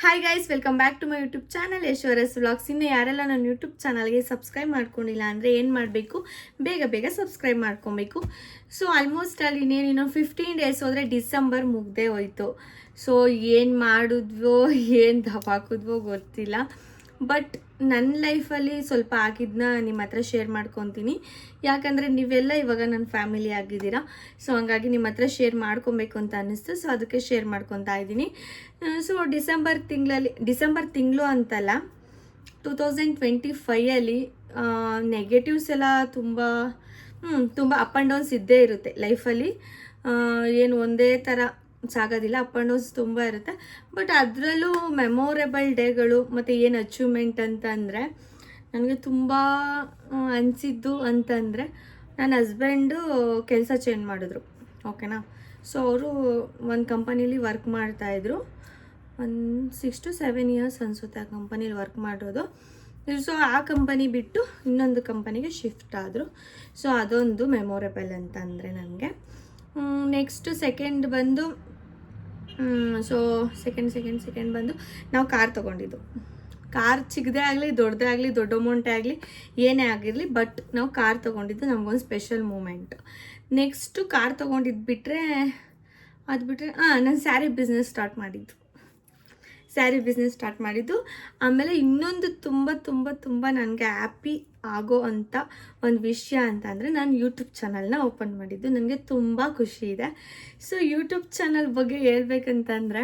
Hi guys, welcome back to my YouTube channel Yashwaras vlogs. ಇನ್ನು ಯಾರೆಲ್ಲ ನನ್ನ ಯೂಟ್ಯೂಬ್ ಚಾನಲ್ಗೆ ಸಬ್ಸ್ಕ್ರೈಬ್ ಮಾಡ್ಕೊಂಡಿಲ್ಲ ಅಂದರೆ ಏನು ಮಾಡಬೇಕು, ಬೇಗ ಬೇಗ ಸಬ್ಸ್ಕ್ರೈಬ್ ಮಾಡ್ಕೊಬೇಕು. ಸೊ ಆಲ್ಮೋಸ್ಟ್ ಅಲ್ಲಿ ಇನ್ನೇನು 15 ಡೇಸ್ ಹೋದರೆ ಡಿಸೆಂಬರ್ ಮುಗ್ದೇ ಹೋಯ್ತು. ಸೊ ಏನು ಮಾಡಿದ್ವೋ ಏನು ದಪಾಕಿದ್ವೋ ಗೊತ್ತಿಲ್ಲ. ಬಟ್ ನನ್ನ ಲೈಫಲ್ಲಿ ಸ್ವಲ್ಪ ಆಗಿದ್ದನ್ನ ನಿಮ್ಮ ಹತ್ರ ಶೇರ್ ಮಾಡ್ಕೊತೀನಿ. ಯಾಕಂದರೆ ನೀವೆಲ್ಲ ಇವಾಗ ನನ್ನ ಫ್ಯಾಮಿಲಿ ಆಗಿದ್ದೀರಾ. ಸೊ ಹಂಗಾಗಿ ನಿಮ್ಮ ಹತ್ರ ಶೇರ್ ಮಾಡ್ಕೊಬೇಕು ಅಂತ ಅನ್ನಿಸ್ತು. ಸೊ ಅದಕ್ಕೆ ಶೇರ್ ಮಾಡ್ಕೊತಾ ಇದ್ದೀನಿ. ಸೊ ಡಿಸೆಂಬರ್ ತಿಂಗಳು ಅಂತಲ್ಲ, 2025 ನೆಗೆಟಿವ್ಸ್ ಎಲ್ಲ ತುಂಬ ಅಪ್ ಆ್ಯಂಡ್ ಡೌನ್ಸ್ ಇದ್ದೇ ಇರುತ್ತೆ ಲೈಫಲ್ಲಿ. ಏನು ಒಂದೇ ಥರ ಸಾಗೋದಿಲ್ಲ, ಅಪ್ ಆ್ಯಂಡ್ ಡೌನ್ಸ್ ತುಂಬ ಇರುತ್ತೆ. ಬಟ್ ಅದರಲ್ಲೂ ಮೆಮೊರೇಬಲ್ ಡೇಗಳು ಮತ್ತು ಏನು ಅಚೀವ್ಮೆಂಟ್ ಅಂತಂದರೆ, ನನಗೆ ತುಂಬ ಅನಿಸಿದ್ದು ಅಂತಂದರೆ, ನನ್ನ ಹಸ್ಬೆಂಡು ಕೆಲಸ ಚೇಂಜ್ ಮಾಡಿದ್ರು. ಓಕೆನಾ. ಸೊ ಅವರು ಒಂದು ಕಂಪನೀಲಿ ವರ್ಕ್ ಮಾಡ್ತಾಯಿದ್ರು. ಒಂದು 6 to 7 ಇಯರ್ಸ್ ಅನಿಸುತ್ತೆ ಆ ಕಂಪನೀಲಿ ವರ್ಕ್ ಮಾಡೋದು. ಸೊ ಆ ಕಂಪನಿ ಬಿಟ್ಟು ಇನ್ನೊಂದು ಕಂಪನಿಗೆ ಶಿಫ್ಟ್ ಆದರು. ಸೊ ಅದೊಂದು ಮೆಮೊರೇಬಲ್ ಅಂತಂದರೆ ನನಗೆ. ನೆಕ್ಸ್ಟ್ ಸೆಕೆಂಡ್ ಬಂದು ಸೆಕೆಂಡ್ ಬಂದು ನಾವು ಕಾರ್ ತೊಗೊಂಡಿದ್ದು. ಕಾರ್ ಚಿಕ್ಕದೇ ಆಗಲಿ ದೊಡ್ಡದೇ ಆಗಲಿ, ದೊಡ್ಡ ಅಮೌಂಟೇ ಆಗಲಿ, ಏನೇ ಆಗಿರಲಿ, ಬಟ್ ನಾವು ಕಾರ್ ತೊಗೊಂಡಿದ್ದು ನಮಗೊಂದು ಸ್ಪೆಷಲ್ ಮೂಮೆಂಟ್. ನೆಕ್ಸ್ಟು ಕಾರ್ ತೊಗೊಂಡಿದ್ದು ಬಿಟ್ಟರೆ ನಾನು ಸ್ಯಾರಿ ಬಿಸ್ನೆಸ್ ಸ್ಟಾರ್ಟ್ ಮಾಡಿದ್ದು. ಆಮೇಲೆ ಇನ್ನೊಂದು ತುಂಬ ನನಗೆ ಹ್ಯಾಪಿ ಆಗೋ ಅಂಥ ಒಂದು ವಿಷಯ ಅಂತ ಅಂದರೆ, ನಾನು ಯೂಟ್ಯೂಬ್ ಚಾನಲ್ನ ಓಪನ್ ಮಾಡಿದ್ದು. ನನಗೆ ತುಂಬ ಖುಷಿ ಇದೆ. ಸೊ ಯೂಟ್ಯೂಬ್ ಚಾನಲ್ ಬಗ್ಗೆ ಹೇಳ್ಬೇಕಂತಂದರೆ,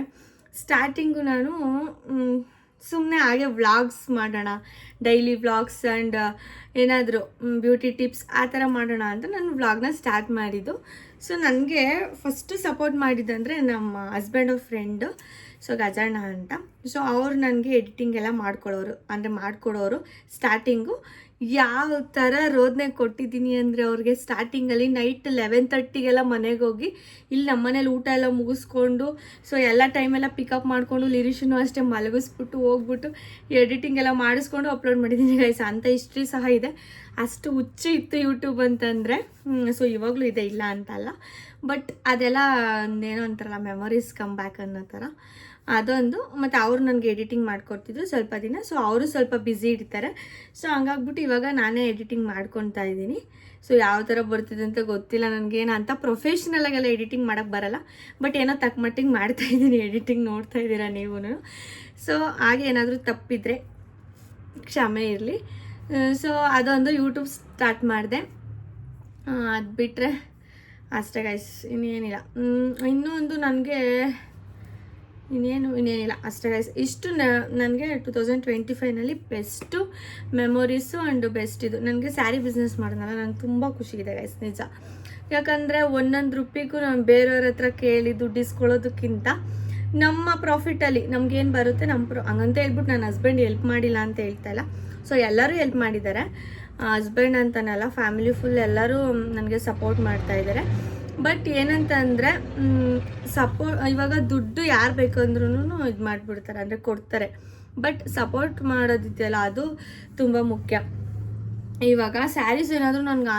ಸ್ಟಾರ್ಟಿಂಗು ನಾನು ಸುಮ್ಮನೆ ಹಾಗೆ ವ್ಲಾಗ್ಸ್ ಮಾಡೋಣ, ಡೈಲಿ ವ್ಲಾಗ್ಸ್ ಆ್ಯಂಡ್ ಏನಾದರೂ ಬ್ಯೂಟಿ ಟಿಪ್ಸ್ ಆ ಥರ ಮಾಡೋಣ ಅಂತ ನಾನು ವ್ಲಾಗ್ನ ಸ್ಟಾರ್ಟ್ ಮಾಡಿದ್ದು. ಸೊ ನನಗೆ ಫಸ್ಟು ಸಪೋರ್ಟ್ ಮಾಡಿದ್ದಂದರೆ ನಮ್ಮ ಹಸ್ಬೆಂಡ್ ಫ್ರೆಂಡು, ಸೊ ಗಜಣ್ಣ ಅಂತ. ಸೊ ಅವ್ರು ನನಗೆ ಎಡಿಟಿಂಗ್ ಎಲ್ಲ ಮಾಡಿಕೊಡೋರು. ಸ್ಟಾರ್ಟಿಂಗು ಯಾವ ಥರ ರೋದನೆ ಕೊಟ್ಟಿದ್ದೀನಿ ಅಂದರೆ ಅವ್ರಿಗೆ, ಸ್ಟಾರ್ಟಿಂಗಲ್ಲಿ ನೈಟ್ 11:30ಗೆಲ್ಲ ಮನೆಗೆ ಹೋಗಿ, ಇಲ್ಲಿ ನಮ್ಮ ಮನೇಲಿ ಊಟ ಎಲ್ಲ ಮುಗಿಸ್ಕೊಂಡು, ಸೊ ಎಲ್ಲ ಟೈಮೆಲ್ಲ ಪಿಕಪ್ ಮಾಡಿಕೊಂಡು, ಲಿರಿಷನು ಅಷ್ಟೇ ಮಲಗಿಸ್ಬಿಟ್ಟು ಹೋಗ್ಬಿಟ್ಟು ಎಡಿಟಿಂಗ್ ಎಲ್ಲ ಮಾಡಿಸ್ಕೊಂಡು ಅಪ್ಲೋಡ್ ಮಾಡಿದ್ದೀನಿ ಗೈಸ್. ಅಂಥ ಹಿಸ್ಟ್ರಿ ಸಹ ಇದೆ. ಅಷ್ಟು ಹುಚ್ಚು ಇತ್ತು ಯೂಟ್ಯೂಬ್ ಅಂತಂದರೆ. ಸೊ ಇವಾಗಲೂ ಇದೆ, ಇಲ್ಲ ಅಂತಲ್ಲ. ಬಟ್ ಅದೆಲ್ಲ ಏನೋ ಅಂತಾರಲ್ಲ, ಮೆಮೊರೀಸ್ ಕಮ್ ಬ್ಯಾಕ್ ಅನ್ನೋ ಥರ ಅದೊಂದು. ಮತ್ತು ಅವರು ನನಗೆ ಎಡಿಟಿಂಗ್ ಮಾಡಿಕೊಡ್ತಿದ್ರು ಸ್ವಲ್ಪ ದಿನ. ಸೊ ಅವರು ಸ್ವಲ್ಪ ಬ್ಯುಸಿ ಇರ್ತಾರೆ. ಸೊ ಹಂಗಾಗ್ಬಿಟ್ಟು ಇವಾಗ ನಾನೇ ಎಡಿಟಿಂಗ್ ಮಾಡ್ಕೊತಾ ಇದ್ದೀನಿ. ಸೊ ಯಾವ ಥರ ಬರ್ತಿದೆ ಅಂತ ಗೊತ್ತಿಲ್ಲ ನನಗೇನು ಅಂತ ಪ್ರೊಫೆಷ್ನಲಾಗೆಲ್ಲ ಎಡಿಟಿಂಗ್ ಮಾಡೋಕ್ಕೆ ಬರಲ್ಲ. ಬಟ್ ಏನೋ ತಕ್ಕ ಮಟ್ಟಿಗೆ ಮಾಡ್ತಾಯಿದ್ದೀನಿ ಎಡಿಟಿಂಗ್, ನೋಡ್ತಾ ಇದ್ದೀರಾ ನೀವು. ಸೊ ಹಾಗೆ ಏನಾದರೂ ತಪ್ಪಿದರೆ ಕ್ಷಮೆ ಇರಲಿ. ಸೊ ಅದೊಂದು ಯೂಟ್ಯೂಬ್ ಸ್ಟಾರ್ಟ್ ಮಾಡಿದೆ. ಅದು ಬಿಟ್ಟರೆ ಅಷ್ಟೇ ಗೈಸ್, ಇನ್ನೇನಿಲ್ಲ. ಇನ್ನೊಂದು ನನಗೆ ಇನ್ನೇನಿಲ್ಲ ಅಷ್ಟೇ ಗೈಸ್. ಇಷ್ಟು ನನಗೆ 2025 ಬೆಸ್ಟು ಮೆಮೊರೀಸು ಆ್ಯಂಡ್ ಬೆಸ್ಟ್ ಇದು. ನನಗೆ ಸ್ಯಾರಿ ಬಿಸ್ನೆಸ್ ಮಾಡೋದಲ್ಲ, ನನಗೆ ತುಂಬ ಖುಷಿ ಇದೆ ಗೈಸ್, ನಿಜ. ಯಾಕಂದರೆ ಒಂದೊಂದು ರೂಪಿಗೂ ನಾನು ಬೇರೆಯವ್ರ ಹತ್ರ ಕೇಳಿ ದುಡ್ಡು ಇಸ್ಕೊಳ್ಳೋದಕ್ಕಿಂತ ನಮ್ಮ ಪ್ರಾಫಿಟಲ್ಲಿ ನಮಗೇನು ಬರುತ್ತೆ ಹಂಗಂತ ಹೇಳ್ಬಿಟ್ಟು ನನ್ನ ಹಸ್ಬೆಂಡ್ ಹೆಲ್ಪ್ ಮಾಡಿಲ್ಲ ಅಂತ ಹೇಳ್ತಾ ಇಲ್ಲ. ಸೊ ಎಲ್ಲರೂ ಹೆಲ್ಪ್ ಮಾಡಿದ್ದಾರೆ, ಹಸ್ಬೆಂಡ್ ಅಂತನಲ್ಲ, ಫ್ಯಾಮಿಲಿ ಫುಲ್ ಎಲ್ಲರೂ ನನಗೆ ಸಪೋರ್ಟ್ ಮಾಡ್ತಾಯಿದ್ದಾರೆ. ಬಟ್ ಏನಂತ ಅಂದರೆ, ಇವಾಗ ದುಡ್ಡು ಯಾರು ಬೇಕಂದ್ರೂ ಇದು ಮಾಡಿಬಿಡ್ತಾರೆ, ಅಂದರೆ ಕೊಡ್ತಾರೆ. ಬಟ್ ಸಪೋರ್ಟ್ ಮಾಡೋದಿದೆಯಲ್ಲ, ಅದು ತುಂಬ ಮುಖ್ಯ. ಇವಾಗ ಸ್ಯಾರೀಸ್ ಏನಾದರೂ ನನಗೆ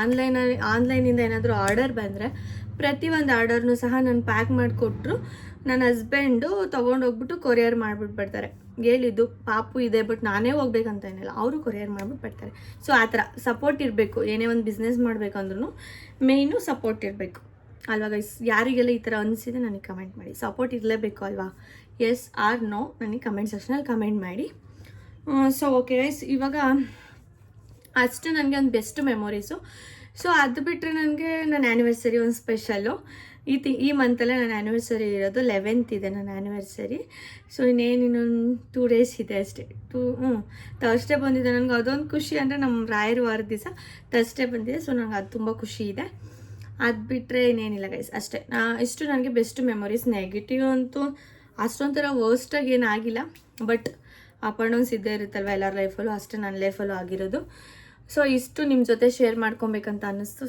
ಆನ್ಲೈನಿಂದ ಏನಾದರೂ ಆರ್ಡರ್ ಬಂದರೆ, ಪ್ರತಿಯೊಂದು ಆರ್ಡರ್ನೂ ಸಹ ನಾನು ಪ್ಯಾಕ್ ಮಾಡಿಕೊಟ್ರು ನನ್ನ ಹಸ್ಬೆಂಡು ತೊಗೊಂಡೋಗ್ಬಿಟ್ಟು ಕೊರಿಯರ್ ಮಾಡಿಬಿಟ್ಬಿಡ್ತಾರೆ. ಹೇಳಿದ್ದು ಪಾಪು ಇದೆ, ಬಟ್ ನಾನೇ ಹೋಗ್ಬೇಕಂತ ಏನಿಲ್ಲ, ಅವರು ಕೊರಿಯರ್ ಮಾಡಿಬಿಟ್ಟು ಬರ್ತಾರೆ. ಸೊ ಆ ಥರ ಸಪೋರ್ಟ್ ಇರಬೇಕು. ಏನೇ ಒಂದು ಬಿಸ್ನೆಸ್ ಮಾಡಬೇಕಂದ್ರೂ ಮೇಯ್ನು ಸಪೋರ್ಟ್ ಇರಬೇಕು ಅಲ್ವಾ ಗೈಸ್. ಯಾರಿಗೆಲ್ಲ ಈ ಥರ ಅನಿಸಿದೆ ನನಗೆ ಕಮೆಂಟ್ ಮಾಡಿ. ಸಪೋರ್ಟ್ ಇರಲೇಬೇಕು ಅಲ್ವಾ? ಎಸ್ ಆರ್ ನೋ ನನಗೆ ಕಮೆಂಟ್ ಸೆಕ್ಷನಲ್ಲಿ ಕಮೆಂಟ್ ಮಾಡಿ. ಸೊ ಓಕೆ ಗೈಸ್, ಇವಾಗ ಅಷ್ಟು ನನಗೆ ಒಂದು ಬೆಸ್ಟ್ ಮೆಮೊರೀಸು. ಸೊ ಅದು ಬಿಟ್ಟರೆ ನನಗೆ ನನ್ನ ಆ್ಯನಿವರ್ಸರಿ ಒಂದು ಸ್ಪೆಷಲ್ಲು. ಈ ಮಂತಲ್ಲೇ ನನ್ನ ಆ್ಯನಿವರ್ಸರಿ ಇರೋದು, 11th ಇದೆ ನನ್ನ ಆ್ಯನಿವರ್ಸರಿ. ಸೊ ಇನ್ನೊಂದು 2 days ಇದೆ ಅಷ್ಟೇ. ಥರ್ಸ್ಡೇ ಬಂದಿದೆ. ನನಗೆ ಅದೊಂದು ಖುಷಿ ಅಂದರೆ, ನಮ್ಮ ರಾಯರ ವಾರದ ದಿವಸ ಥರ್ಸ್ಡೇ ಬಂದಿದೆ. ಸೊ ನನಗೆ ಅದು ತುಂಬ ಖುಷಿ ಇದೆ. ಅದು ಬಿಟ್ಟರೆ ಇನ್ನೇನಿಲ್ಲ ಗೈಸ್, ಅಷ್ಟೇ. ಇಷ್ಟು ನನಗೆ ಬೆಸ್ಟ್ ಮೆಮೊರೀಸ್. ನೆಗೆಟಿವ್ ಅಂತೂ ಅಷ್ಟೊಂಥರ ವರ್ಸ್ಟಾಗಿ ಏನಾಗಿಲ್ಲ, ಬಟ್ ಅಪ್ ಆ್ಯಂಡ್ ಡೌನ್ಸ್ ಇದ್ದೇ ಇರುತ್ತಲ್ವ ಎಲ್ಲರ ಲೈಫಲ್ಲೂ, ಅಷ್ಟೇ ನನ್ನ ಲೈಫಲ್ಲೂ ಆಗಿರೋದು. ಸೊ ಇಷ್ಟು ನಿಮ್ಮ ಜೊತೆ ಶೇರ್ ಮಾಡ್ಕೊಬೇಕಂತ ಅನ್ನಿಸ್ತು.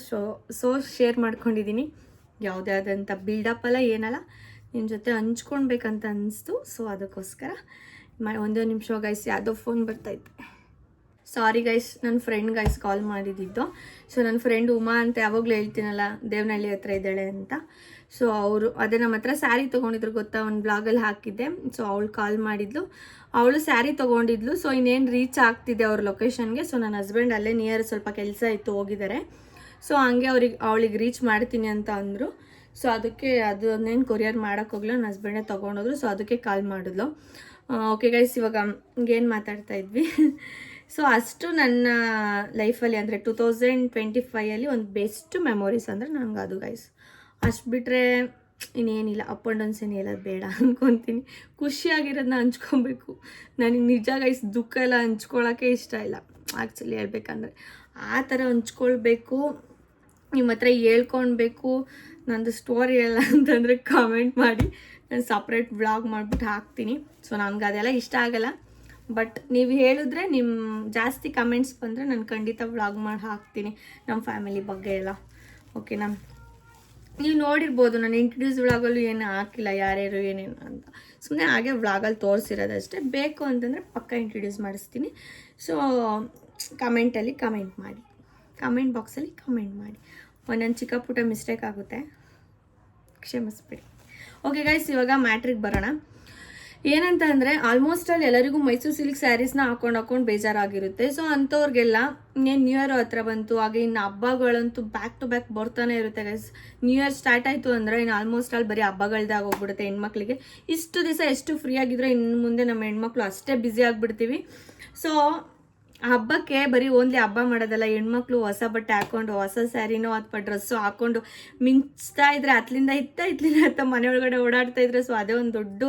ಸೊ ಶೇರ್ ಮಾಡ್ಕೊಂಡಿದ್ದೀನಿ. ಯಾವುದೇ ಆದಂಥ ಬಿಲ್ಡಪ್ ಅಲ್ಲ, ಏನಲ್ಲ, ನಿಮ್ಮ ಜೊತೆ ಹಂಚ್ಕೊಳ್ಬೇಕಂತ ಅನ್ನಿಸ್ತು. ಸೊ ಅದಕ್ಕೋಸ್ಕರ ಒಂದೇ ನಿಮಿಷ ಗೈಸ್, ಯಾವುದೋ ಫೋನ್ ಬರ್ತಾಯಿತ್ತು. ಸಾರಿ ಗೈಸ್, ನನ್ನ ಫ್ರೆಂಡ್ ಗೈಸ್ ಕಾಲ್ ಮಾಡಿದ್ದು. ಸೊ ನನ್ನ ಫ್ರೆಂಡ್ ಉಮಾ ಅಂತ ಯಾವಾಗಲೂ ಹೇಳ್ತೀನಲ್ಲ, ದೇವನಹಳ್ಳಿ ಹತ್ರ ಇದ್ದಾಳೆ ಅಂತ. ಸೊ ಅವರು ಅದೇ ನಮ್ಮ ಹತ್ರ ಸ್ಯಾರಿ ತೊಗೊಂಡಿದ್ರು ಗೊತ್ತಾ, ಒಂದು ಬ್ಲಾಗಲ್ಲಿ ಹಾಕಿದ್ದೆ. ಸೊ ಅವಳು ಕಾಲ್ ಮಾಡಿದ್ಲು, ಅವಳು ಸ್ಯಾರಿ ತೊಗೊಂಡಿದ್ಲು. ಸೊ ಇನ್ನೇನು ರೀಚ್ ಆಗ್ತಿದೆ ಅವ್ರ ಲೊಕೇಶನ್ಗೆ. ಸೊ ನನ್ನ ಹಸ್ಬೆಂಡ್ ಅಲ್ಲೇ ನಿಯರ್ ಸ್ವಲ್ಪ ಕೆಲಸ ಇತ್ತು, ಹೋಗಿದ್ದಾರೆ. ಸೊ ಹಂಗೆ ಅವಳಿಗೆ ರೀಚ್ ಮಾಡ್ತೀನಿ ಅಂತ ಅಂದರು. ಸೊ ಅದಕ್ಕೆ ಅದನ್ನೇನು ಕೊರಿಯರ್ ಮಾಡೋಕ್ಕೆ ಹೋಗ್ಲ, ನನ್ನ ಹಸ್ಬೆಂಡೇ ತೊಗೊಂಡೋದ್ರು. ಸೊ ಅದಕ್ಕೆ ಕಾಲ್ ಮಾಡಿದ್ಲು. ಓಕೆ ಗೈಸ್, ಇವಾಗ ಏನು ಮಾತಾಡ್ತಾ ಇದ್ವಿ. ಸೊ ಅಷ್ಟು ನನ್ನ ಲೈಫಲ್ಲಿ ಅಂದರೆ 2025 ಒಂದು ಬೆಸ್ಟ್ ಮೆಮೊರೀಸ್ ಅಂದರೆ ನನಗೆ ಅದು ಗೈಸ್. ಅಷ್ಟು ಬಿಟ್ಟರೆ ಇನ್ನೇನಿಲ್ಲ, ಅಪ್ ಆ್ಯಂಡ್ ಡೌನ್ಸ್ ಏನು ಹೇಳೋದು ಬೇಡ ಅಂದ್ಕೊತೀನಿ. ಖುಷಿಯಾಗಿರೋದನ್ನ ಹಂಚ್ಕೊಬೇಕು. ನನಗೆ ನಿಜ ಗೈಸ್ ದುಃಖ ಎಲ್ಲ ಹಂಚ್ಕೊಳ್ಳೋಕ್ಕೆ ಇಷ್ಟ ಇಲ್ಲ ಆ್ಯಕ್ಚುಲಿ ಹೇಳ್ಬೇಕಂದ್ರೆ. ಆ ಥರ ಹಂಚ್ಕೊಳ್ಬೇಕು, ನಿಮ್ಮ ಹತ್ರ ಹೇಳ್ಕೊಳ್ಬೇಕು. ನಂದು ಸ್ಟೋರಿ ಎಲ್ಲ ಅಂತಂದರೆ ಕಾಮೆಂಟ್ ಮಾಡಿ, ನಾನು ಸಪ್ರೇಟ್ ವ್ಲಾಗ್ ಮಾಡಿಬಿಟ್ಟು ಹಾಕ್ತೀನಿ. ಸೊ ನನಗೆ ಅದೆಲ್ಲ ಇಷ್ಟ ಆಗಲ್ಲ. ಬಟ್ ನೀವು ಹೇಳಿದ್ರೆ, ನಿಮ್ಮ ಜಾಸ್ತಿ ಕಮೆಂಟ್ಸ್ ಬಂದರೆ ನಾನು ಖಂಡಿತ ವ್ಲಾಗ್ ಮಾಡಿ ಹಾಕ್ತೀನಿ ನಮ್ಮ ಫ್ಯಾಮಿಲಿ ಬಗ್ಗೆ ಎಲ್ಲ. ಓಕೆನಾ? ನೀವು ನೋಡಿರ್ಬೋದು ನಾನು ಇಂಟ್ರಡ್ಯೂಸ್ ವ್ಲಾಗಲ್ಲೂ ಏನು ಹಾಕಿಲ್ಲ ಯಾರ್ಯಾರು ಏನೇನು ಅಂತ, ಸುಮ್ಮನೆ ಹಾಗೆ ವ್ಲಾಗಲ್ಲಿ ತೋರಿಸಿರೋದಷ್ಟೇ. ಬೇಕು ಅಂತಂದರೆ ಪಕ್ಕ ಇಂಟ್ರಡ್ಯೂಸ್ ಮಾಡಿಸ್ತೀನಿ. ಸೊ ಕಮೆಂಟಲ್ಲಿ ಕಮೆಂಟ್ ಮಾಡಿ, ಕಮೆಂಟ್ ಬಾಕ್ಸಲ್ಲಿ ಕಮೆಂಟ್ ಮಾಡಿ. ಒಂದೊಂದು ಚಿಕ್ಕ ಪುಟ್ಟ ಮಿಸ್ಟೇಕ್ ಆಗುತ್ತೆ, ಕ್ಷಮಿಸ್ಬಿಡಿ. ಓಕೆ ಗೈಸ್, ಇವಾಗ ಮ್ಯಾಟ್ರಿಗೆ ಬರೋಣ. ಏನಂತ ಅಂದರೆ ಆಲ್ಮೋಸ್ಟ್ ಅಲ್ಲಿ ಎಲ್ಲರಿಗೂ ಮೈಸೂರು ಸಿಲ್ಕ್ ಸ್ಯಾರೀಸ್ನ ಹಾಕೊಂಡು ಬೇಜಾರಾಗಿರುತ್ತೆ. ಸೊ ಅಂಥವ್ರಿಗೆಲ್ಲ ಇನ್ನೇನು ನ್ಯೂ ಇಯರ್ ಹತ್ರ ಬಂತು, ಹಾಗೆ ಇನ್ನು ಹಬ್ಬಗಳಂತೂ ಬ್ಯಾಕ್ ಟು ಬ್ಯಾಕ್ ಬರ್ತಾನೆ ಇರುತ್ತೆ ಗೈಸ್. ನ್ಯೂ ಇಯರ್ ಸ್ಟಾರ್ಟ್ ಆಯಿತು ಅಂದರೆ ಇನ್ನು ಆಲ್ಮೋಸ್ಟ್ ಅಲ್ಲಿ ಬರೀ ಹಬ್ಬಗಳ್ದೇ ಆಗೋಗ್ಬಿಡುತ್ತೆ ಹೆಣ್ಮಕ್ಳಿಗೆ. ಇಷ್ಟು ದಿವಸ ಎಷ್ಟು ಫ್ರೀ ಆಗಿದ್ರೆ ಇನ್ನು ಮುಂದೆ ನಮ್ಮ ಹೆಣ್ಮಕ್ಳು ಅಷ್ಟೇ ಬ್ಯುಸಿ ಆಗಿಬಿಡ್ತೀವಿ. ಸೊ ಹಬ್ಬಕ್ಕೆ ಬರೀ ಓನ್ಲಿ ಹಬ್ಬ ಮಾಡೋದಲ್ಲ, ಹೆಣ್ಮಕ್ಳು ಹೊಸ ಬಟ್ಟೆ ಹಾಕ್ಕೊಂಡು, ಹೊಸ ಸ್ಯಾರಿನೋ ಅಥವಾ ಡ್ರೆಸ್ಸು ಹಾಕ್ಕೊಂಡು ಮಿಂಚ್ತಾ ಇದ್ರೆ ಅತ್ಲಿಂದ ಇತ್ತ ಮನೆ ಒಳಗಡೆ ಓಡಾಡ್ತಾ ಇದ್ರೆ, ಸೊ ಅದೇ ಒಂದು ದೊಡ್ಡ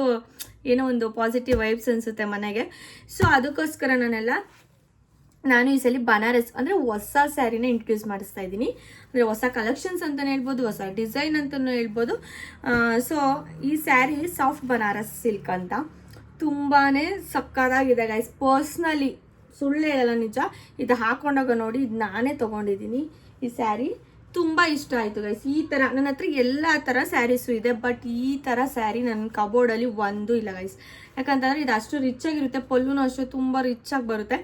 ಏನೋ ಒಂದು ಪಾಸಿಟಿವ್ ವೈಬ್ಸ್ ಅನಿಸುತ್ತೆ ಮನೆಗೆ. ಸೊ ಅದಕ್ಕೋಸ್ಕರ ನಾನು ಈ ಸಲ ಬನಾರಸ್ ಅಂದರೆ ಹೊಸ ಸ್ಯಾರಿನ ಇಂಟ್ರಡ್ಯೂಸ್ ಮಾಡಿಸ್ತಾ ಇದ್ದೀನಿ. ಅಂದರೆ ಹೊಸ ಕಲೆಕ್ಷನ್ಸ್ ಅಂತಲೇ ಹೇಳ್ಬೋದು, ಹೊಸ ಡಿಸೈನ್ ಅಂತಲೂ ಹೇಳ್ಬೋದು. ಸೊ ಈ ಸ್ಯಾರಿ ಸಾಫ್ಟ್ ಬನಾರಸ್ ಸಿಲ್ಕ್ ಅಂತ ತುಂಬಾ ಸಕ್ಕತ್ತಾಗಿದೆ ಗೈಸ್. ಪರ್ಸ್ನಲಿ ಸುಳ್ಳು ಹೇಳಲ್ಲ, ನಿಜ. ಇದು ಹಾಕೊಂಡಾಗ ನೋಡಿ, ಇದು ನಾನೇ ತೊಗೊಂಡಿದ್ದೀನಿ. ಈ ಸ್ಯಾರಿ ತುಂಬ ಇಷ್ಟ ಆಯಿತು ಗೈಸ್. ಈ ಥರ ನನ್ನ ಹತ್ರ ಎಲ್ಲ ಥರ ಸ್ಯಾರೀಸು ಇದೆ, ಬಟ್ ಈ ಥರ ಸ್ಯಾರಿ ನನ್ನ ಕಬೋರ್ಡಲ್ಲಿ ಒಂದೂ ಇಲ್ಲ ಗೈಸ್. ಯಾಕಂತಂದರೆ ಇದು ಅಷ್ಟು ರಿಚ್ ಆಗಿರುತ್ತೆ, ಪಲ್ಲುನೂ ಅಷ್ಟು ತುಂಬ ರಿಚ್ ಆಗಿ ಬರುತ್ತೆ.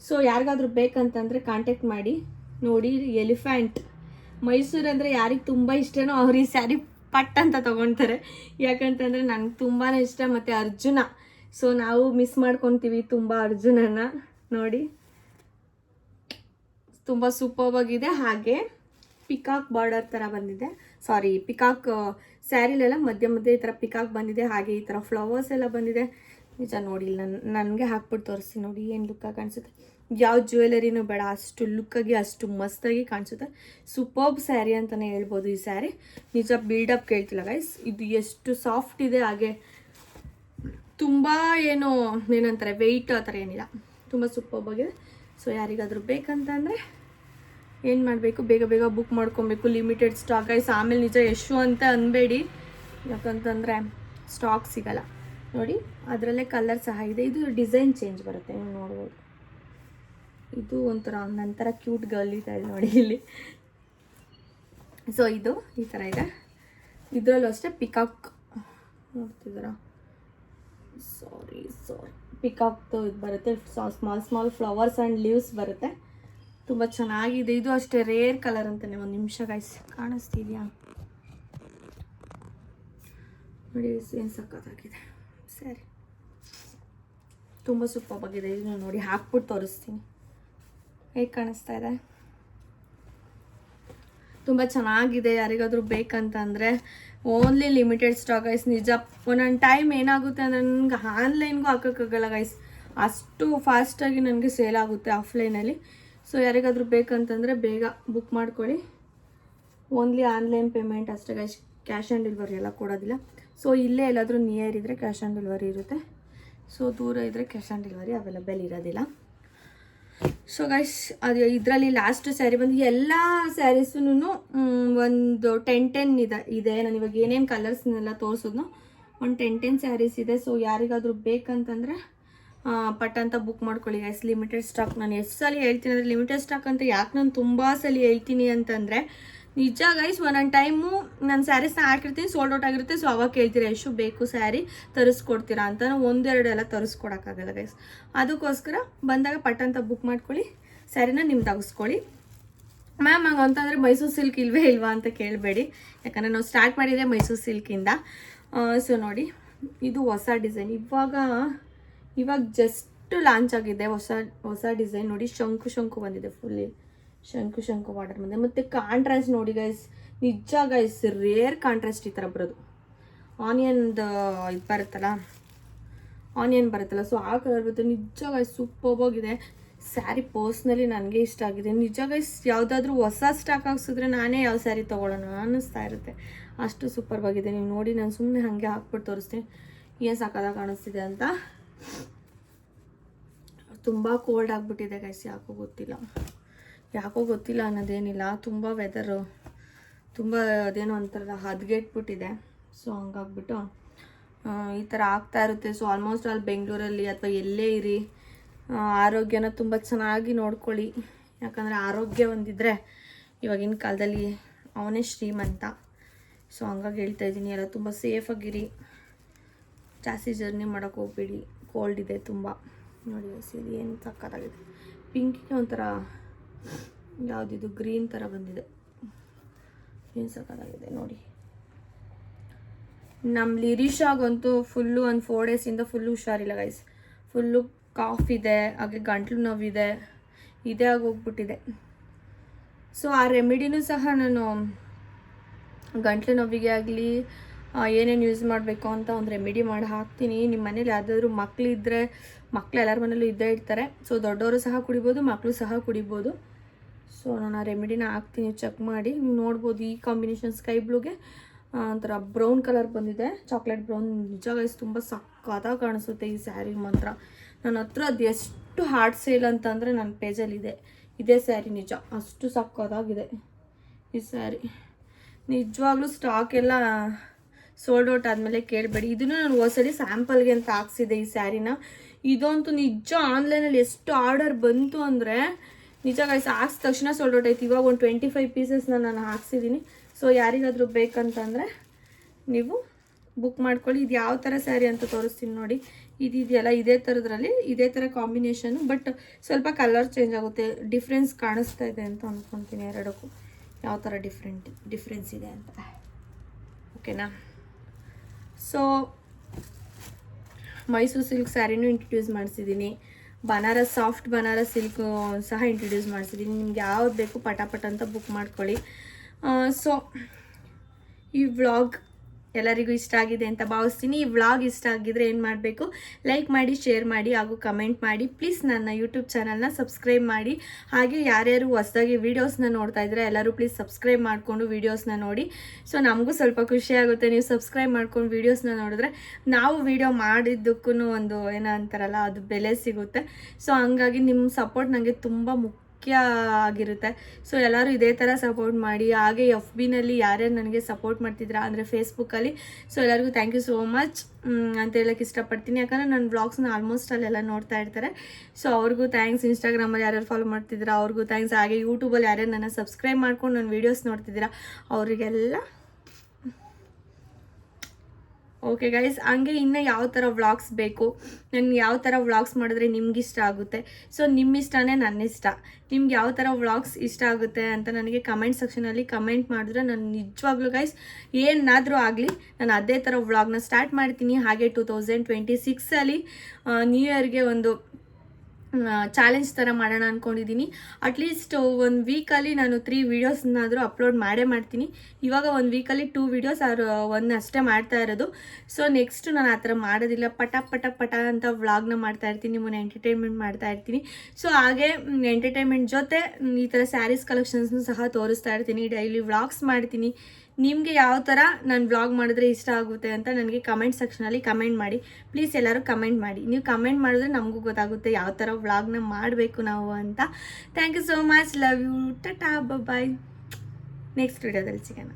ಸೊ ಯಾರಿಗಾದ್ರೂ ಬೇಕಂತಂದರೆ ಕಾಂಟ್ಯಾಕ್ಟ್ ಮಾಡಿ. ನೋಡಿ, ಎಲಿಫೆಂಟ್ ಮೈಸೂರು ಅಂದರೆ ಯಾರಿಗೆ ತುಂಬ ಇಷ್ಟನೋ ಅವ್ರು ಈ ಸ್ಯಾರಿ ಪಟ್ ಅಂತ ತೊಗೊಳ್ತಾರೆ. ಯಾಕಂತಂದರೆ ನನಗೆ ತುಂಬಾ ಇಷ್ಟ. ಮತ್ತು ಅರ್ಜುನ, ಸೊ ನಾವು ಮಿಸ್ ಮಾಡ್ಕೊತೀವಿ ತುಂಬ ಅರ್ಜುನನ. ನೋಡಿ, ತುಂಬ ಸೂಪರ್ಬ್ ಆಗಿದೆ. ಹಾಗೆ ಪಿಕಾಕ್ ಬಾರ್ಡರ್ ಥರ ಬಂದಿದೆ, ಸಾರಿ ಪಿಕಾಕ್ ಸ್ಯಾರಿಲೆಲ್ಲ ಮಧ್ಯ ಈ ಥರ ಪಿಕಾಕ್ ಬಂದಿದೆ. ಹಾಗೆ ಈ ಥರ ಫ್ಲವರ್ಸ್ ಎಲ್ಲ ಬಂದಿದೆ. ನಿಜ ನೋಡಿ, ನನಗೆ ಹಾಕ್ಬಿಟ್ಟು ತೋರಿಸಿ ನೋಡಿ ಏನು ಲುಕ್ಕಾಗಿ ಕಾಣಿಸುತ್ತೆ. ಯಾವ ಜ್ಯುವೆಲರಿನೂ ಬೇಡ, ಅಷ್ಟು ಲುಕ್ಕಾಗಿ ಅಷ್ಟು ಮಸ್ತಾಗಿ ಕಾಣಿಸುತ್ತೆ. ಸೂಪರ್ಬ್ ಸ್ಯಾರಿ ಅಂತಲೇ ಹೇಳ್ಬೋದು ಈ ಸ್ಯಾರಿ. ನಿಜ ಬಿಲ್ಡಪ್ ಕೇಳ್ತಿಲ್ಲ ಗೈಸ್. ಇದು ಎಷ್ಟು ಸಾಫ್ಟ್ ಇದೆ, ಹಾಗೆ ತುಂಬ ಏನಂತಾರೆ ವೆಯ್ಟ್ ಆ ಥರ ಏನಿಲ್ಲ, ತುಂಬ ಸೂಪರ್ಬ್ ಆಗಿದೆ. ಸೊ ಯಾರಿಗಾದರೂ ಬೇಕಂತಂದರೆ ಏನು ಮಾಡಬೇಕು, ಬೇಗ ಬೇಗ ಬುಕ್ ಮಾಡ್ಕೊಬೇಕು. Limited stock guys. ಆಮೇಲೆ ನಿಜ ಎಷ್ಟು ಅಂತ ಅನ್ಬೇಡಿ, ಯಾಕಂತಂದರೆ ಸ್ಟಾಕ್ ಸಿಗಲ್ಲ. ನೋಡಿ, ಅದರಲ್ಲೇ ಕಲರ್ ಸಹ ಇದೆ. ಇದು ಡಿಸೈನ್ ಚೇಂಜ್ ಬರುತ್ತೆ, ನೀವು ನೋಡ್ಬೋದು. ಇದು ಒಂಥರ ನಂತರ ಕ್ಯೂಟ್ ಗರ್ಲ್ ಇದೆ ನೋಡಿ ಇಲ್ಲಿ. ಸೊ ಇದು ಈ ಥರ ಇದೆ. ಇದರಲ್ಲೂ ಅಷ್ಟೇ ಪಿಕಾಕ್ ನೋಡ್ತಿದ್ದೀರಾ, ಸಾರಿ ಪಿಕಾಕ್ದು ಇದು ಬರುತ್ತೆ. ಸ್ಮಾಲ್ ಫ್ಲವರ್ಸ್ ಆ್ಯಂಡ್ ಲೀವ್ಸ್ ಬರುತ್ತೆ. ತುಂಬ ಚೆನ್ನಾಗಿದೆ. ಇದು ಅಷ್ಟೇ ರೇರ್ ಕಲರ್ ಅಂತಾನೆ. ಒಂದು ನಿಮಿಷ ಗೈಸ್, ಕಾಣಿಸ್ತಿದೆಯಾ ನೋಡಿ, ಏನು ಸಕ್ಕತ್ತಾಗಿದೆ ಸರಿ, ತುಂಬ ಸೂಪರ್ ಆಗಿದೆ. ಇದನ್ನು ನೋಡಿ, ಹಾಕ್ಬಿಟ್ಟು ತೋರಿಸ್ತೀನಿ ಹೇಗೆ ಕಾಣಿಸ್ತಾ ಇದೆ. ತುಂಬ ಚೆನ್ನಾಗಿದೆ. ಯಾರಿಗಾದರೂ ಬೇಕಂತಂದರೆ ಓನ್ಲಿ ಲಿಮಿಟೆಡ್ ಸ್ಟಾಕ್ ಗೈಸ್. ನಿಜ ಒಂದೊಂದು ಟೈಮ್ ಏನಾಗುತ್ತೆ ಅಂದರೆ ನನಗೆ ಆನ್ಲೈನ್ಗೂ ಹಾಕೋಕ್ಕಾಗಲ್ಲ ಗೈಸ್, ಅಷ್ಟು ಫಾಸ್ಟಾಗಿ ನನಗೆ ಸೇಲ್ ಆಗುತ್ತೆ ಆಫ್ಲೈನಲ್ಲಿ. ಸೊ ಯಾರಿಗಾದರೂ ಬೇಕಂತಂದರೆ ಬೇಗ ಬುಕ್ ಮಾಡ್ಕೊಳ್ಳಿ. ಓನ್ಲಿ ಆನ್ಲೈನ್ ಪೇಮೆಂಟ್ ಅಷ್ಟೇ ಗೈಸ್, ಕ್ಯಾಶ್ ಆನ್ ಡೆಲಿವರಿ ಎಲ್ಲ ಕೊಡೋದಿಲ್ಲ. ಸೊ ಇಲ್ಲೇ ಎಲ್ಲಾದರೂ ನಿಯರ್ ಇದ್ದರೆ ಕ್ಯಾಶ್ ಆನ್ ಡೆಲಿವರಿ ಇರುತ್ತೆ. ಸೊ ದೂರ ಇದ್ದರೆ ಕ್ಯಾಶ್ ಆನ್ ಡೆಲಿವರಿ ಅವೈಲೇಬಲ್ ಇರೋದಿಲ್ಲ. ಸೊ ಗೈಸ್, ಅದು ಇದರಲ್ಲಿ ಲಾಸ್ಟ್ ಸ್ಯಾರಿ ಬಂದು ಎಲ್ಲ ಸ್ಯಾರೀಸೂ ಒಂದು 10 ಇದೆ. ನಾನು ಇವಾಗ ಏನೇನು ಕಲರ್ಸ್ನೆಲ್ಲ ತೋರಿಸೋದ್ನೋ ಒಂದು 10 ಸ್ಯಾರೀಸ್ ಇದೆ. ಸೊ ಯಾರಿಗಾದರೂ ಬೇಕಂತಂದರೆ ಪಟ್ ಅಂತ ಬುಕ್ ಮಾಡ್ಕೊಳ್ಳಿ ಗೈಸ್. Limited stock. ನಾನು ಎಷ್ಟು ಸಲ ಹೇಳ್ತೀನಿ ಅಂದರೆ ಲಿಮಿಟೆಡ್ ಸ್ಟಾಕ್ ಅಂತ ಯಾಕೆ ನಾನು ತುಂಬ ಸಲ ಹೇಳ್ತೀನಿ ಅಂತಂದರೆ, ನಿಜ ಗೈಸ್ ಒಂದೊಂದು ಟೈಮು ನಾನು ಸ್ಯಾರೀಸ್ನ ಹಾಕಿರ್ತೀನಿ, ಸೋಲ್ಡ್ ಔಟ್ ಆಗಿರುತ್ತೆ. ಸೊ ಅವಾಗ ಕೇಳ್ತೀರಾ ಎಷ್ಟು ಬೇಕು ಸ್ಯಾರಿ ತರಿಸ್ಕೊಡ್ತೀರಾ ಅಂತ. ಒಂದೆರಡು ಎಲ್ಲ ತರಿಸ್ಕೊಡೋಕ್ಕಾಗಲ್ಲ ಗೈಸ್. ಅದಕ್ಕೋಸ್ಕರ ಬಂದಾಗ ಪಟ್ ಅಂತ ಬುಕ್ ಮಾಡ್ಕೊಳ್ಳಿ, ಸ್ಯಾರಿನ ನಿಮ್ದು ತೆಗೆಸ್ಕೊಳ್ಳಿ. ಮ್ಯಾಮ್ ಹಂಗಂತಂದರೆ ಮೈಸೂರು ಸಿಲ್ಕ್ ಇಲ್ವಾ ಅಂತ ಕೇಳಬೇಡಿ, ಯಾಕಂದರೆ ನಾವು ಸ್ಟಾರ್ಟ್ ಮಾಡಿದ್ದೆ ಮೈಸೂರು ಸಿಲ್ಕಿಂದ. ಸೊ ನೋಡಿ, ಇದು ಹೊಸ ಡಿಸೈನ್, ಇವಾಗ ಜಸ್ಟ್ ಲಾಂಚ್ ಆಗಿದೆ ಹೊಸ ಡಿಸೈನ್. ನೋಡಿ, ಶಂಕು ಬಂದಿದೆ, ಫುಲ್ಲಿ ಶಂಕು ಬಾರ್ಡರ್ ಬಂದಿದೆ. ಮತ್ತು ಕಾಂಟ್ರಾಸ್ಟ್ ನೋಡಿ ಗೈಸ್, ನಿಜ ಗೈಸ್ ರೇರ್ ಕಾಂಟ್ರಾಸ್ಟ್ ಈ ಥರ ಬರೋದು. ಆನಿಯನ್ ಬರುತ್ತಲ್ಲ, ಸೊ ಆ ಕಲರ್ ಬರುತ್ತೆ. ನಿಜ ಗೈಸ್ ಸೂಪರ್ ಆಗಿದೆ ಸ್ಯಾರಿ. ಪರ್ಸ್ನಲಿ ನನಗೆ ಇಷ್ಟ ಆಗಿದೆ. ನಿಜ ಗೈಸ್ ಯಾವುದಾದ್ರೂ ಹೊಸ ಸ್ಟಾಕ್ ಹಾಕ್ಸಿದ್ರೆ ನಾನೇ ಯಾವ ಸ್ಯಾರಿ ತೊಗೊಳ್ಳೋಣ ಅನ್ನಿಸ್ತಾ ಇರುತ್ತೆ, ಅಷ್ಟು ಸೂಪರ್ ಆಗಿದೆ. ನೀವು ನೋಡಿ, ನಾನು ಸುಮ್ಮನೆ ಹಾಗೆ ಹಾಕ್ಬಿಟ್ಟು ತೋರಿಸ್ತೀನಿ ಏನು ಸಾಕಾದಾಗ ಕಾಣಿಸ್ತಿದೆ ಅಂತ. ತುಂಬ ಕೋಲ್ಡ್ ಆಗಿಬಿಟ್ಟಿದೆ ಗೈಸ್, ಯಾಕೋ ಗೊತ್ತಿಲ್ಲ ಅನ್ನೋದೇನಿಲ್ಲ. ತುಂಬ ವೆದರು ತುಂಬ ಅದೇನೋ ಅಂತಾರಲ್ಲ ಹದ್ಗೆಟ್ಬಿಟ್ಟಿದೆ. ಸೊ ಹಂಗಾಗ್ಬಿಟ್ಟು ಈ ಥರ ಆಗ್ತಾ ಇರುತ್ತೆ. ಸೊ ಆಲ್ಮೋಸ್ಟ್ ಆಲ್ ಬೆಂಗಳೂರಲ್ಲಿ ಅಥವಾ ಎಲ್ಲೇ ಇರಿ, ಆರೋಗ್ಯನ ತುಂಬ ಚೆನ್ನಾಗಿ ನೋಡ್ಕೊಳ್ಳಿ. ಯಾಕಂದರೆ ಆರೋಗ್ಯ ಒಂದಿದ್ರೆ ಇವಾಗಿನ ಕಾಲದಲ್ಲಿ ಅವನೇ ಶ್ರೀಮಂತ. ಸೊ ಹಂಗಾಗಿ ಹೇಳ್ತಾ ಇದ್ದೀನಿ, ಎಲ್ಲ ತುಂಬ ಸೇಫಾಗಿರಿ, ಜಾಸ್ತಿ ಜರ್ನಿ ಮಾಡೋಕ್ಕೆ ಹೋಗ್ಬೇಡಿ. ಕೋಲ್ಡ್ ಇದೆ ತುಂಬ. ನೋಡಿ ಇದು ಏನು ಸಕ್ಕತ್ತಾಗಿದೆ. ಪಿಂಕಿಗೆ ಒಂಥರ ಯಾವುದಿದು ಗ್ರೀನ್ ಥರ ಬಂದಿದೆ, ಏನು ಸಕ್ಕತ್ತಾಗಿದೆ ನೋಡಿ. ನಮ್ಮ ಲಿರಿಷಾಗಂತೂ ಫುಲ್ಲು ಒಂದು 4 ಡೇಸಿಂದ ಫುಲ್ಲು ಹುಷಾರಿಲ್ಲ ಗೈಸ್. ಫುಲ್ಲು ಕಾಫ್ ಇದೆ, ಹಾಗೆ ಗಂಟ್ಲು ನೋವಿದೆ, ಇದೇ ಆಗೋಗ್ಬಿಟ್ಟಿದೆ. ಸೊ ಆ ರೆಮಿಡಿನೂ ಸಹ ನಾನು ಗಂಟ್ಲು ನೋವಿಗೆ ಆಗಲಿ ಏನೇನು ಯೂಸ್ ಮಾಡಬೇಕು ಅಂತ ಒಂದು ರೆಮಿಡಿ ಮಾಡಿ ಹಾಕ್ತೀನಿ. ನಿಮ್ಮ ಮನೇಲಿ ಯಾವುದಾದ್ರೂ ಮಕ್ಕಳು ಎಲ್ಲರ ಮನೇಲೂ ಇದ್ದೇ ಇರ್ತಾರೆ. ಸೊ ದೊಡ್ಡವರು ಸಹ ಕುಡಿಬೋದು, ಮಕ್ಕಳು ಸಹ ಕುಡಿಬೋದು. ಸೊ ನಾನು ಆ ರೆಮಿಡಿನ ಹಾಕ್ತೀನಿ, ಚೆಕ್ ಮಾಡಿ. ನೀವು ನೋಡ್ಬೋದು, ಈ ಕಾಂಬಿನೇಷನ್ ಸ್ಕೈ ಬ್ಲೂಗೆ ಒಂಥರ ಬ್ರೌನ್ ಕಲರ್ ಬಂದಿದೆ, ಚಾಕ್ಲೇಟ್ ಬ್ರೌನ್. ನಿಜ ಗೈಸ್ ತುಂಬ ಸಕ್ಕತ್ತಾಗಿ ಕಾಣಿಸುತ್ತೆ ಈ ಸ್ಯಾರಿ ಮಾತ್ರ. ನನ್ನ ಹತ್ರ ಅದು ಎಷ್ಟು ಹಾರ್ಡ್ ಸೇಲ್ ಅಂತಂದರೆ ನನ್ನ ಪೇಜಲ್ಲಿ ಇದೇ ಸ್ಯಾರಿ. ನಿಜ ಅಷ್ಟು ಸಕ್ಕತ್ತಾಗಿದೆ ಈ ಸ್ಯಾರಿ. ನಿಜವಾಗ್ಲೂ ಸ್ಟಾಕ್ ಎಲ್ಲ ಸೋಲ್ಡ್ ಔಟ್ ಆದಮೇಲೆ ಕೇಳಬೇಡಿ. ಇದನ್ನು ನಾನು ಹೊಸಲಿ ಸ್ಯಾಂಪಲ್ಗೆ ಅಂತ ಹಾಕ್ಸಿದೆ ಈ ಸ್ಯಾರಿನ. ಇದಂತೂ ನಿಜ ಆನ್ಲೈನಲ್ಲಿ ಎಷ್ಟು ಆರ್ಡರ್ ಬಂತು ಅಂದರೆ ನಿಜ ಗೈಸ್, ಹಾಕ್ಸಿದ ತಕ್ಷಣ ಸೋಲ್ಡ್ ಔಟ್ ಆಯ್ತು. ಇವಾಗ ಒಂದು 25 ಪೀಸಸ್ನ ನಾನು ಹಾಕ್ಸಿದ್ದೀನಿ. ಸೊ ಯಾರಿಗಾದರೂ ಬೇಕಂತಂದರೆ ನೀವು ಬುಕ್ ಮಾಡ್ಕೊಳ್ಳಿ. ಇದು ಯಾವ ಥರ ಸ್ಯಾರಿ ಅಂತ ತೋರಿಸ್ತೀನಿ ನೋಡಿ. ಇದೆಯಲ್ಲ, ಇದೇ ಥರ ಕಾಂಬಿನೇಷನು, ಬಟ್ ಸ್ವಲ್ಪ ಕಲರ್ ಚೇಂಜ್ ಆಗುತ್ತೆ. ಡಿಫ್ರೆನ್ಸ್ ಕಾಣಿಸ್ತಾ ಇದೆ ಅಂತ ಅಂದ್ಕೊತೀನಿ ಎರಡಕ್ಕೂ, ಯಾವ ಥರ ಡಿಫ್ರೆನ್ಸ್ ಇದೆ ಅಂತ. ಓಕೆನಾ? ಸೊ ಮೈಸೂರು ಸಿಲ್ಕ್ ಸ್ಯಾರಿನೂ ಇಂಟ್ರೊಡ್ಯೂಸ್ ಮಾಡಿಸಿದ್ದೀನಿ, ಸಾಫ್ಟ್ ಬನಾರಸ್ ಸಿಲ್ಕ್ ಸಹ ಇಂಟ್ರೊಡ್ಯೂಸ್ ಮಾಡಿಸಿದ್ದೀನಿ. ನಿಮ್ಗೆ ಯಾವ್ದು ಬೇಕು ಪಟಾಪಟ ಅಂತ ಬುಕ್ ಮಾಡ್ಕೊಳ್ಳಿ. ಸೊ ಈ ವ್ಲಾಗ್ ಎಲ್ಲರಿಗೂ ಇಷ್ಟ ಆಗಿದೆ ಅಂತ ಭಾವಿಸ್ತೀನಿ. ಈ ವ್ಲಾಗ್ ಇಷ್ಟ ಆಗಿದ್ರೆ ಏನು ಮಾಡಬೇಕು, ಲೈಕ್ ಮಾಡಿ, ಶೇರ್ ಮಾಡಿ, ಹಾಗೂ ಕಮೆಂಟ್ ಮಾಡಿ. ಪ್ಲೀಸ್ ನನ್ನ ಯೂಟ್ಯೂಬ್ ಚಾನಲ್ನ ಸಬ್ಸ್ಕ್ರೈಬ್ ಮಾಡಿ. ಹಾಗೆ ಯಾರ್ಯಾರು ಹೊಸದಾಗಿ ವೀಡಿಯೋಸ್ನ ನೋಡ್ತಾ ಇದ್ರೆ ಎಲ್ಲರೂ ಪ್ಲೀಸ್ ಸಬ್ಸ್ಕ್ರೈಬ್ ಮಾಡಿಕೊಂಡು ವೀಡಿಯೋಸ್ನ ನೋಡಿ. ಸೊ ನಮಗೂ ಸ್ವಲ್ಪ ಖುಷಿ ಆಗುತ್ತೆ, ನೀವು ಸಬ್ಸ್ಕ್ರೈಬ್ ಮಾಡ್ಕೊಂಡು ವೀಡಿಯೋಸ್ನ ನೋಡಿದ್ರೆ ನಾವು ವೀಡಿಯೋ ಮಾಡಿದ್ದಕ್ಕೂ ಒಂದು ಏನೋ ಅಂತಾರಲ್ಲ, ಅದು ಬೆಲೆ ಸಿಗುತ್ತೆ. ಸೊ ಹಂಗಾಗಿ ನಿಮ್ಮ ಸಪೋರ್ಟ್ ನನಗೆ ತುಂಬ ಮುಖ್ಯ ಆಗಿರುತ್ತೆ. ಸೊ ಎಲ್ಲರೂ ಇದೇ ಥರ ಸಪೋರ್ಟ್ ಮಾಡಿ. ಹಾಗೆ FBನಲ್ಲಿ ಯಾರ್ಯಾರು ನನಗೆ ಸಪೋರ್ಟ್ ಮಾಡ್ತಿದ್ದೀರಾ ಅಂದರೆ ಫೇಸ್ಬುಕ್ಕಲ್ಲಿ, ಸೊ ಎಲ್ಲರಿಗೂ ಥ್ಯಾಂಕ್ ಯು ಸೋ ಮಚ್ ಅಂತ ಹೇಳೋಕ್ಕೆ ಇಷ್ಟಪಡ್ತೀನಿ. ಯಾಕಂದರೆ ನನ್ನ ವ್ಲಾಗ್ಸ್ನ ಆಲ್ಮೋಸ್ಟ್ ಅಲ್ಲೆಲ್ಲ ನೋಡ್ತಾ ಇರ್ತಾರೆ. ಸೊ ಅವ್ರಿಗೂ ಥ್ಯಾಂಕ್ಸ್. ಇನ್ಸ್ಟಾಗ್ರಾಮಲ್ಲಿ ಯಾರ್ಯಾರು ಫಾಲೋ ಮಾಡ್ತಿದ್ದೀರಾ ಅವ್ರಿಗೂ ಥ್ಯಾಂಕ್ಸ್. ಹಾಗೆ ಯೂಟ್ಯೂಬಲ್ಲಿ ಯಾರ್ಯಾರು ನನ್ನ ಸಬ್ಸ್ಕ್ರೈಬ್ ಮಾಡ್ಕೊಂಡು ನನ್ನ ವೀಡಿಯೋಸ್ ನೋಡ್ತಿದ್ದೀರಾ ಅವರಿಗೆಲ್ಲ ಓಕೆ ಗೈಸ್. ಹಂಗೆ ಇನ್ನೂ ಯಾವ ಥರ ವ್ಲಾಗ್ಸ್ ಬೇಕು, ನಾನು ಯಾವ ಥರ ವ್ಲಾಗ್ಸ್ ಮಾಡಿದ್ರೆ ನಿಮ್ಗೆ ಇಷ್ಟ ಆಗುತ್ತೆ. ಸೊ ನಿಮ್ಮ ಇಷ್ಟನೇ ನನ್ನ ಇಷ್ಟ. ನಿಮ್ಗೆ ಯಾವ ಥರ ವ್ಲಾಗ್ಸ್ ಇಷ್ಟ ಆಗುತ್ತೆ ಅಂತ ನನಗೆ ಕಮೆಂಟ್ ಸೆಕ್ಷನಲ್ಲಿ ಕಮೆಂಟ್ ಮಾಡಿದ್ರೆ ನಾನು ನಿಜವಾಗ್ಲೂ ಗೈಸ್ ಏನಾದರೂ ಆಗಲಿ ನಾನು ಅದೇ ಥರ ವ್ಲಾಗ್ನ ಸ್ಟಾರ್ಟ್ ಮಾಡ್ತೀನಿ. ಹಾಗೆ 2026ಅಲ್ಲಿ ನ್ಯೂ ಇಯರ್ಗೆ ಒಂದು ಚಾಲೆಂಜ್ ಥರ ಮಾಡೋಣ ಅಂದ್ಕೊಂಡಿದ್ದೀನಿ. ಅಟ್ಲೀಸ್ಟ್ 1 ವೀಕಲ್ಲಿ ನಾನು 3 ವೀಡಿಯೋಸ್ನಾದರೂ ಅಪ್ಲೋಡ್ ಮಾಡ್ತೀನಿ. ಇವಾಗ 1 ವೀಕಲ್ಲಿ 2 ವೀಡಿಯೋಸ್ ಆರು 1 ಅಷ್ಟೇ ಮಾಡ್ತಾ ಇರೋದು. ಸೊ ನೆಕ್ಸ್ಟ್ ನಾನು ಆ ಥರ ಮಾಡೋದಿಲ್ಲ, ಪಟ ಅಂತ ವ್ಲಾಗ್ನ ಮಾಡ್ತಾ ಇರ್ತೀನಿ, ನಿಮ್ಮನ್ನು ಎಂಟರ್ಟೈನ್ಮೆಂಟ್ ಮಾಡ್ತಾ ಇರ್ತೀನಿ. ಸೊ ಹಾಗೆ ಎಂಟರ್ಟೈನ್ಮೆಂಟ್ ಜೊತೆ ಈ ಥರ ಸ್ಯಾರೀಸ್ ಕಲೆಕ್ಷನ್ಸ್ನು ಸಹ ತೋರಿಸ್ತಾ ಇರ್ತೀನಿ, ಡೈಲಿ ವ್ಲಾಗ್ಸ್ ಮಾಡ್ತೀನಿ. ನಿಮಗೆ ಯಾವ ಥರ ನಾನು ವ್ಲಾಗ್ ಮಾಡಿದ್ರೆ ಇಷ್ಟ ಆಗುತ್ತೆ ಅಂತ ನನಗೆ ಕಮೆಂಟ್ ಸೆಕ್ಷನಲ್ಲಿ ಕಮೆಂಟ್ ಮಾಡಿ. ಪ್ಲೀಸ್ ಎಲ್ಲರೂ ಕಮೆಂಟ್ ಮಾಡಿ. ನೀವು ಕಮೆಂಟ್ ಮಾಡಿದ್ರೆ ನಮಗೂ ಗೊತ್ತಾಗುತ್ತೆ ಯಾವ ಥರ ವ್ಲಾಗ್ನ ಮಾಡಬೇಕು ನಾವು ಅಂತ. Thank you so much. Love you. ಟಾಟಾ ಬಾಯ್. ನೆಕ್ಸ್ಟ್ ವಿಡಿಯೋದಲ್ಲಿ ಸಿಗೋಣ.